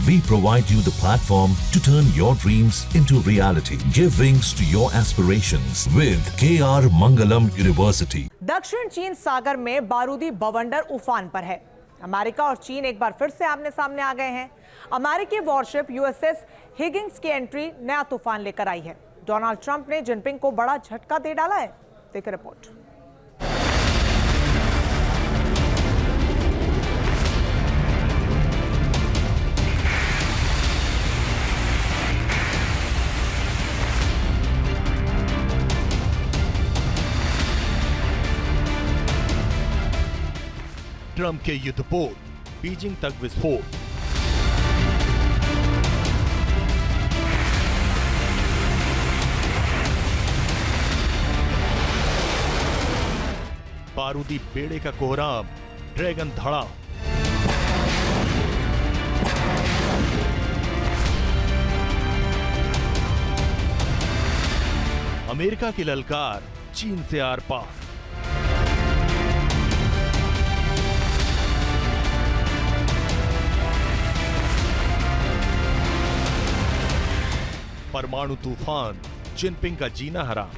We provide you the platform to turn your dreams into reality. Give wings to your aspirations with KR Mangalam University. दक्षिण चीन सागर में बारूदी बवंडर उफान पर है। अमेरिका और चीन एक बार फिर से आमने सामने आ गए हैं। अमेरिकी वॉरशिप यूएसएस हिगिंस की एंट्री नया तूफान लेकर आई है। डोनाल्ड ट्रंप ने जिनपिंग को बड़ा झटका दे डाला है। देखिए रिपोर्ट। ट्रंप के युद्धपोत बीजिंग तक विस्फोट। बारूदी बेड़े का कोहराम, ड्रैगन धड़ा। अमेरिका की ललकार चीन से आर पार। परमाणु तूफान, जिनपिंग का जीना हराम।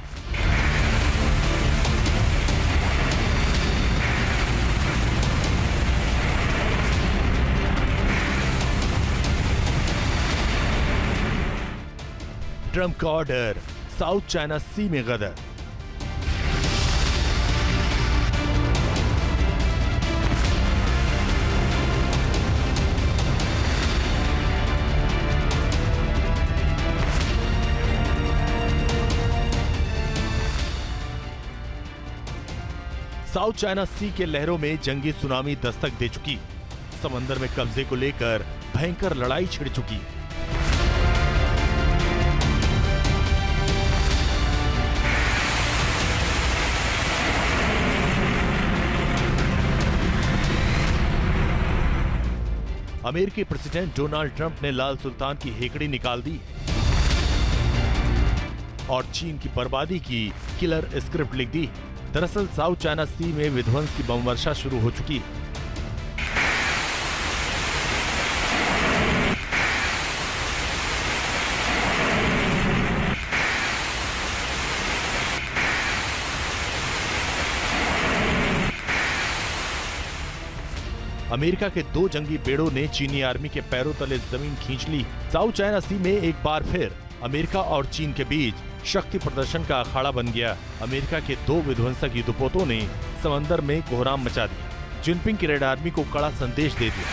ट्रंप का ऑर्डर, साउथ चाइना सी में गदर। साउथ चाइना सी के लहरों में जंगी सुनामी दस्तक दे चुकी। समंदर में कब्जे को लेकर भयंकर लड़ाई छिड़ चुकी। अमेरिकी प्रेसिडेंट डोनाल्ड ट्रंप ने लाल सुल्तान की हेकड़ी निकाल दी और चीन की बर्बादी की किलर स्क्रिप्ट लिख दी। दरअसल साउथ चाइना सी में विध्वंस की बम वर्षा शुरू हो चुकी है। अमेरिका के 2 जंगी बेड़ों ने चीनी आर्मी के पैरों तले जमीन खींच ली। साउथ चाइना सी में एक बार फिर अमेरिका और चीन के बीच शक्ति प्रदर्शन का अखाड़ा बन गया। अमेरिका के 2 विध्वंसक युद्धपोतों ने समंदर में कोहराम मचा दिया। जिनपिंग की रेड आर्मी को कड़ा संदेश दे दिया।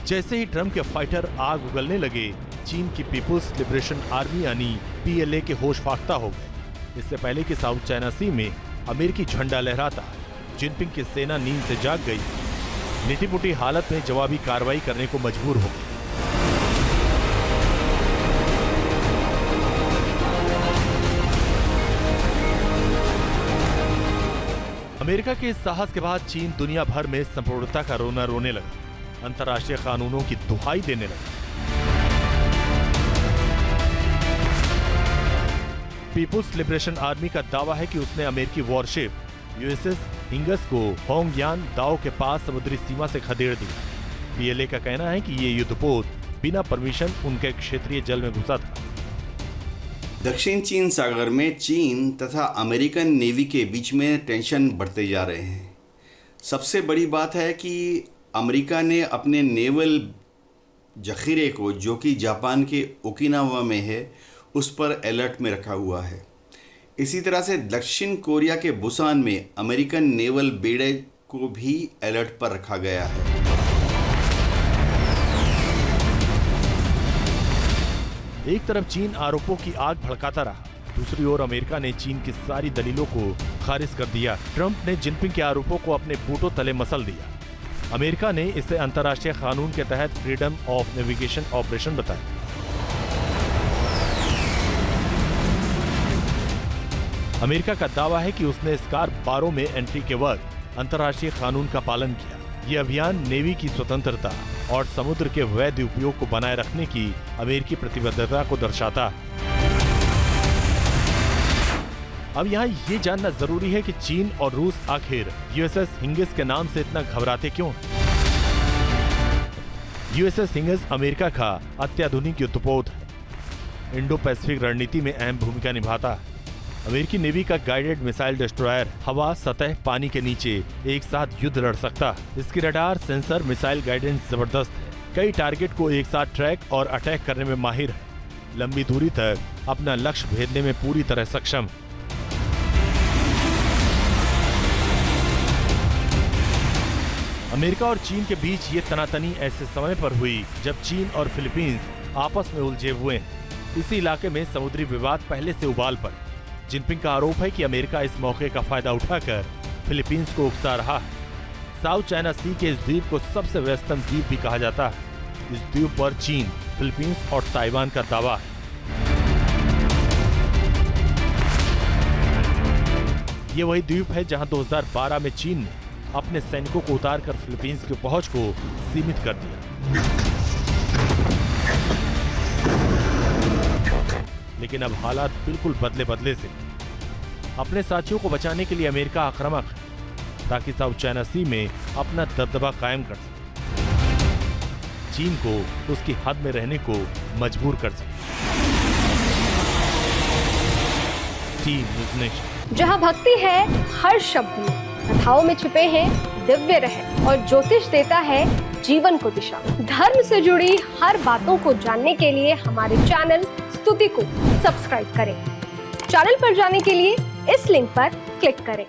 जैसे ही ट्रंप के फाइटर आग उगलने लगे, चीन की पीपुल्स लिबरेशन आर्मी यानी PLA के होश फाख्ता हो गए। इससे पहले कि साउथ चाइना सी में अमेरिकी झंडा लहराता, जिनपिंग की सेना नींद से जाग गई। लिटी-पुटी हालत में जवाबी कार्रवाई करने को मजबूर हो गई। अमेरिका के इस साहस के बाद चीन दुनिया भर में संपूर्णता का रोना रोने लगा, अंतर्राष्ट्रीय कानूनों की दुहाई देने लगा। पीपुल्स लिबरेशन आर्मी का दावा है कि उसने अमेरिकी वॉरशिप यूएसएस हिगिंस को होंगयान दाओ के पास समुद्री सीमा से खदेड़ दिया। PLA का कहना है कि ये युद्धपोत बिना परमिशन उनके क्षेत्रीय जल में घुसा था। दक्षिण चीन सागर में चीन तथा अमेरिकन नेवी के बीच में टेंशन बढ़ते जा रहे हैं। सबसे बड़ी बात है कि अमेरिका ने अपने नेवल जखीरे को, जो कि जापान के ओकिनावा में है, उस पर अलर्ट में रखा हुआ है। इसी तरह से दक्षिण कोरिया के बुसान में अमेरिकन नेवल बेड़े को भी अलर्ट पर रखा गया है। एक तरफ चीन आरोपों की आग भड़काता रहा, दूसरी ओर अमेरिका ने चीन की सारी दलीलों को खारिज कर दिया। ट्रंप ने जिनपिंग के आरोपों को अपने बूटों तले मसल दिया। अमेरिका ने इसे अंतर्राष्ट्रीय कानून के तहत फ्रीडम ऑफ नेविगेशन ऑपरेशन बताया। अमेरिका का दावा है कि उसने स्कार बारो में एंट्री के वक्त अंतर्राष्ट्रीय कानून का पालन किया। ये अभियान नेवी की स्वतंत्रता और समुद्र के वैध उपयोग को बनाए रखने की अमेरिकी प्रतिबद्धता को दर्शाता। अब यहाँ ये जानना जरूरी है कि चीन और रूस आखिर यूएसएस हिंगिस के नाम से इतना घबराते क्यों? यूएसएस हिंगिस अमेरिका का अत्याधुनिक युद्धपोत है। इंडो पैसिफिक रणनीति में अहम भूमिका निभाता है। अमेरिकी नेवी का गाइडेड मिसाइल डिस्ट्रॉयर हवा, सतह, पानी के नीचे एक साथ युद्ध लड़ सकता है। इसकी रडार, सेंसर, मिसाइल गाइडेंस जबरदस्त है। कई टारगेट को एक साथ ट्रैक और अटैक करने में माहिर है। लंबी दूरी तक अपना लक्ष्य भेदने में पूरी तरह सक्षम। अमेरिका और चीन के बीच ये तनातनी ऐसे समय पर हुई जब चीन और फिलीपींस आपस में उलझे हुए हैं। इसी इलाके में समुद्री विवाद पहले से उबाल पर। जिनपिंग का आरोप है कि अमेरिका इस मौके का फायदा उठाकर फिलीपींस को उकसा रहा है। साउथ चाइना सी के इस द्वीप को सबसे व्यस्तम द्वीप भी कहा जाता है। इस द्वीप पर चीन, फिलीपींस और ताइवान का दावा है। ये वही द्वीप है जहां 2012 में चीन ने अपने सैनिकों को उतारकर फिलीपींस की पहुंच को सीमित कर दिया। लेकिन अब हालात बिल्कुल बदले से। अपने साथियों को बचाने के लिए अमेरिका आक्रामक है ताकि साउथ चाइना सी में अपना दबदबा कायम कर सके, चीन को उसकी हद में रहने को मजबूर कर सके। Team news nation. जहां भक्ति है हर शब्द में, कथाओं में छिपे हैं दिव्य रहस्य और ज्योतिष देता है जीवन को दिशा। धर्म से जुड़ी हर बातों को जानने के लिए हमारे चैनल स्तुति को सब्सक्राइब करें। चैनल पर जाने के लिए इस लिंक पर क्लिक करें।